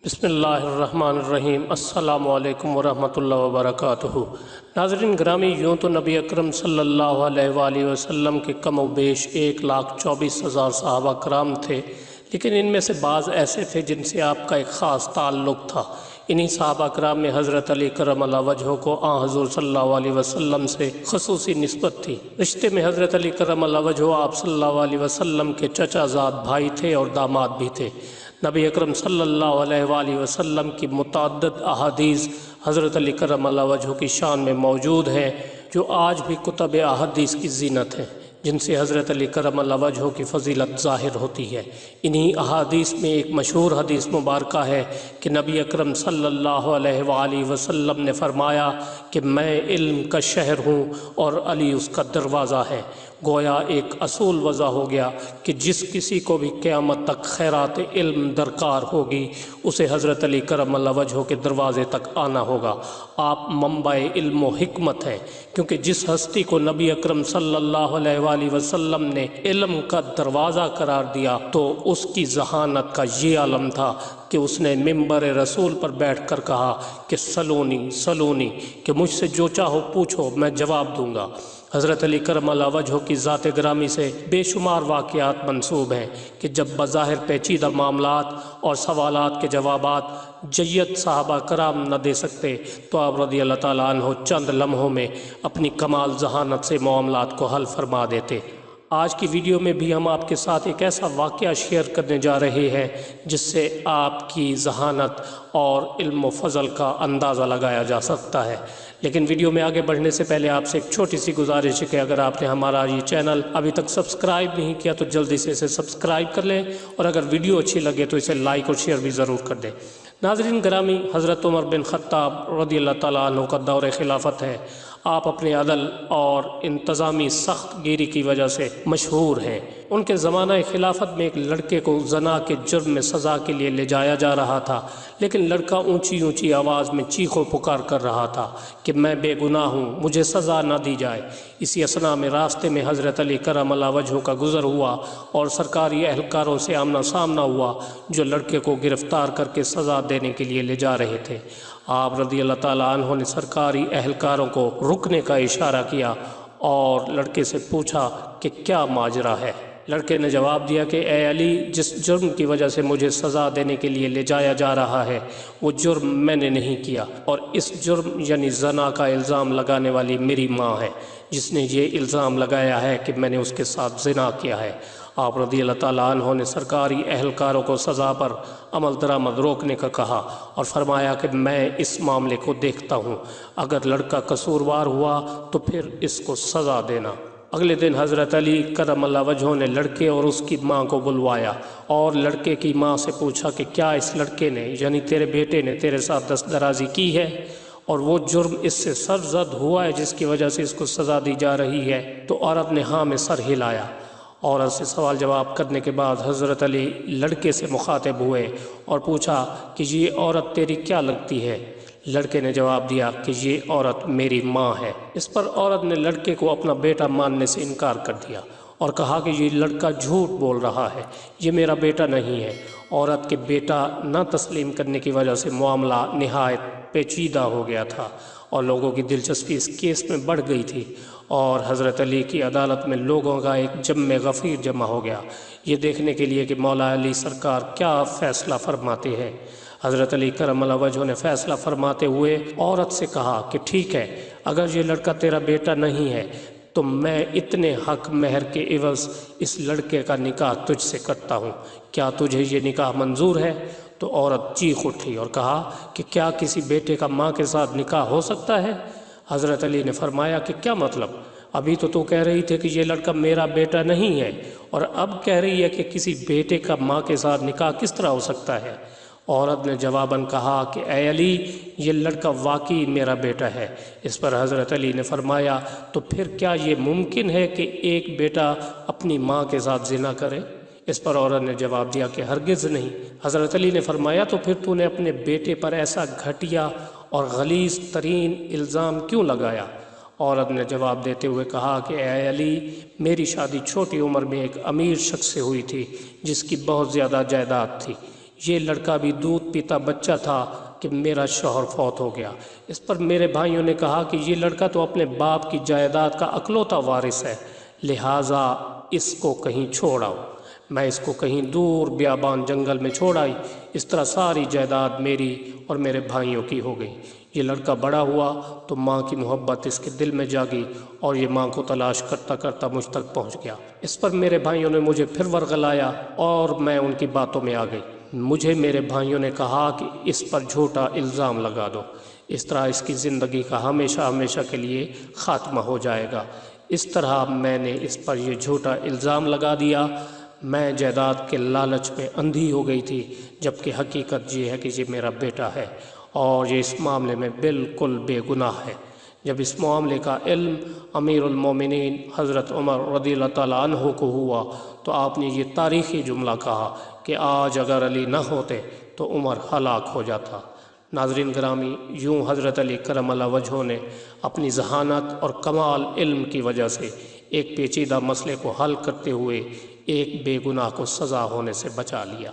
بسم اللہ الرحمن الرحیم۔ السلام علیکم ورحمۃ اللہ وبرکاتہ۔ ناظرین گرامی، یوں تو نبی اکرم صلی اللہ علیہ وآلہ وسلم کے کم و بیش 1,24,000 صحابہ کرام تھے، لیکن ان میں سے بعض ایسے تھے جن سے آپ کا ایک خاص تعلق تھا۔ انہی صحابہ کرام میں حضرت علی کرم اللہ وجہہ کو حضور صلی اللہ علیہ وسلم سے خصوصی نسبت تھی۔ رشتے میں حضرت علی کرم اللہ وجہہ آپ صلی اللہ علیہ وسلم کے چچا زاد بھائی تھے اور داماد بھی تھے۔ نبی اکرم صلی اللہ علیہ وآلہ وسلم کی متعدد احادیث حضرت علی کرم اللہ وجہہ کی شان میں موجود ہیں، جو آج بھی کتب احادیث کی زینت ہیں، جن سے حضرت علی کرم اللہ وجہہ کی فضیلت ظاہر ہوتی ہے۔ انہی احادیث میں ایک مشہور حدیث مبارکہ ہے کہ نبی اکرم صلی اللہ علیہ وآلہ وسلم نے فرمایا کہ میں علم کا شہر ہوں اور علی اس کا دروازہ ہے۔ گویا ایک اصول وضع ہو گیا کہ جس کسی کو بھی قیامت تک خیرات علم درکار ہوگی، اسے حضرت علی کرم اللہ وجہہ کے دروازے تک آنا ہوگا۔ آپ منبع علم و حکمت ہیں، کیونکہ جس ہستی کو نبی اکرم صلی اللہ علیہ وآلہ وسلم نے علم کا دروازہ قرار دیا تو اس کی ذہانت کا یہ عالم تھا کہ اس نے منبر رسول پر بیٹھ کر کہا کہ سلونی سلونی، کہ مجھ سے جو چاہو پوچھو میں جواب دوں گا۔ حضرت علی کرم اللہ وجہہ کی ذات گرامی سے بے شمار واقعات منسوب ہیں کہ جب بظاہر پیچیدہ معاملات اور سوالات کے جوابات جید صحابہ کرام نہ دے سکتے تو آپ رضی اللہ تعالیٰ عنہ چند لمحوں میں اپنی کمال ذہانت سے معاملات کو حل فرما دیتے۔ آج کی ویڈیو میں بھی ہم آپ کے ساتھ ایک ایسا واقعہ شیئر کرنے جا رہے ہیں جس سے آپ کی ذہانت اور علم و فضل کا اندازہ لگایا جا سکتا ہے۔ لیکن ویڈیو میں آگے بڑھنے سے پہلے آپ سے ایک چھوٹی سی گزارش ہے کہ اگر آپ نے ہمارا یہ چینل ابھی تک سبسکرائب نہیں کیا تو جلدی سے اسے سبسکرائب کر لیں، اور اگر ویڈیو اچھی لگے تو اسے لائک اور شیئر بھی ضرور کر دیں۔ ناظرین گرامی، حضرت عمر بن خطاب رضی اللہ تعالیٰ عنہ کا دور خلافت ہے۔ آپ اپنے عدل اور انتظامی سخت گیری کی وجہ سے مشہور ہیں۔ ان کے زمانہ خلافت میں ایک لڑکے کو زنا کے جرم میں سزا کے لیے لے جایا جا رہا تھا، لیکن لڑکا اونچی اونچی آواز میں چیخ و پکار کر رہا تھا کہ میں بے گناہ ہوں، مجھے سزا نہ دی جائے۔ اسی اثناء میں راستے میں حضرت علی کرم اللہ وجہہ کا گزر ہوا اور سرکاری اہلکاروں سے آمنا سامنا ہوا جو لڑکے کو گرفتار کر کے سزا دینے کے لیے لے جا رہے تھے۔ آپ رضی اللہ تعالیٰ عنہ نے سرکاری اہلکاروں کو رکنے کا اشارہ کیا اور لڑکے سے پوچھا کہ کیا ماجرا ہے۔ لڑکے نے جواب دیا کہ اے علی، جس جرم کی وجہ سے مجھے سزا دینے کے لیے لے جایا جا رہا ہے وہ جرم میں نے نہیں کیا، اور اس جرم یعنی زنا کا الزام لگانے والی میری ماں ہے، جس نے یہ الزام لگایا ہے کہ میں نے اس کے ساتھ زنا کیا ہے۔ آپ رضی اللہ تعالیٰ عنہ نے سرکاری اہلکاروں کو سزا پر عمل درآمد روکنے کا کہا اور فرمایا کہ میں اس معاملے کو دیکھتا ہوں، اگر لڑکا قصوروار ہوا تو پھر اس کو سزا دینا۔ اگلے دن حضرت علی کرم اللہ وجہہ نے لڑکے اور اس کی ماں کو بلوایا اور لڑکے کی ماں سے پوچھا کہ کیا اس لڑکے نے یعنی تیرے بیٹے نے تیرے ساتھ دست درازی کی ہے اور وہ جرم اس سے سرزد ہوا ہے جس کی وجہ سے اس کو سزا دی جا رہی ہے؟ تو عورت نے ہاں میں سر ہلایا۔ عورت سے سوال جواب کرنے کے بعد حضرت علی لڑکے سے مخاطب ہوئے اور پوچھا کہ یہ عورت تیری کیا لگتی ہے؟ لڑکے نے جواب دیا کہ یہ عورت میری ماں ہے۔ اس پر عورت نے لڑکے کو اپنا بیٹا ماننے سے انکار کر دیا اور کہا کہ یہ لڑکا جھوٹ بول رہا ہے، یہ میرا بیٹا نہیں ہے۔ عورت کے بیٹا نہ تسلیم کرنے کی وجہ سے معاملہ نہایت پیچیدہ ہو گیا تھا اور لوگوں کی دلچسپی اس کیس میں بڑھ گئی تھی، اور حضرت علی کی عدالت میں لوگوں کا ایک جم غفیر جمع ہو گیا یہ دیکھنے کے لیے کہ مولا علی سرکار کیا فیصلہ فرماتے ہیں۔ حضرت علی کرم اللہ وجہہ نے فیصلہ فرماتے ہوئے عورت سے کہا کہ ٹھیک ہے، اگر یہ لڑکا تیرا بیٹا نہیں ہے تو میں اتنے حق مہر کے عوض اس لڑکے کا نکاح تجھ سے کرتا ہوں، کیا تجھے یہ نکاح منظور ہے؟ تو عورت چیخ اٹھی اور کہا کہ کیا کسی بیٹے کا ماں کے ساتھ نکاح ہو سکتا ہے؟ حضرت علی نے فرمایا کہ کیا مطلب؟ ابھی تو کہہ رہی تھی کہ یہ لڑکا میرا بیٹا نہیں ہے، اور اب کہہ رہی ہے کہ کسی بیٹے کا ماں کے ساتھ نکاح کس طرح ہو سکتا ہے؟ عورت نے جواباً کہا کہ اے علی، یہ لڑکا واقعی میرا بیٹا ہے۔ اس پر حضرت علی نے فرمایا تو پھر کیا یہ ممکن ہے کہ ایک بیٹا اپنی ماں کے ساتھ زنا کرے؟ اس پر عورت نے جواب دیا کہ ہرگز نہیں۔ حضرت علی نے فرمایا تو پھر تو نے اپنے بیٹے پر ایسا گھٹیا اور غلیظ ترین الزام کیوں لگایا؟ عورت نے جواب دیتے ہوئے کہا کہ اے علی، میری شادی چھوٹی عمر میں ایک امیر شخص سے ہوئی تھی جس کی بہت زیادہ جائیداد تھی۔ یہ لڑکا بھی دودھ پیتا بچہ تھا کہ میرا شوہر فوت ہو گیا۔ اس پر میرے بھائیوں نے کہا کہ یہ لڑکا تو اپنے باپ کی جائیداد کا اکلوتا وارث ہے، لہٰذا اس کو کہیں چھوڑ آؤ۔ میں اس کو کہیں دور بیابان جنگل میں چھوڑ آئی۔ اس طرح ساری جائیداد میری اور میرے بھائیوں کی ہو گئی۔ یہ لڑکا بڑا ہوا تو ماں کی محبت اس کے دل میں جاگی اور یہ ماں کو تلاش کرتا کرتا مجھ تک پہنچ گیا۔ اس پر میرے بھائیوں نے مجھے پھر ورغلایا اور میں ان کی باتوں میں آ گئی۔ مجھے میرے بھائیوں نے کہا کہ اس پر جھوٹا الزام لگا دو، اس طرح اس کی زندگی کا ہمیشہ ہمیشہ کے لیے خاتمہ ہو جائے گا۔ اس طرح میں نے اس پر یہ جھوٹا الزام لگا دیا۔ میں جائیداد کے لالچ میں اندھی ہو گئی تھی، جبکہ حقیقت یہ ہے کہ یہ میرا بیٹا ہے اور یہ اس معاملے میں بالکل بے گناہ ہے۔ جب اس معاملے کا علم امیر المومنین حضرت عمر رضی اللہ تعالیٰ عنہ کو ہوا تو آپ نے یہ تاریخی جملہ کہا کہ آج اگر علی نہ ہوتے تو عمر ہلاک ہو جاتا۔ ناظرین گرامی، یوں حضرت علی کرم اللہ وجہہ نے اپنی ذہانت اور کمال علم کی وجہ سے ایک پیچیدہ مسئلے کو حل کرتے ہوئے ایک بے گناہ کو سزا ہونے سے بچا لیا۔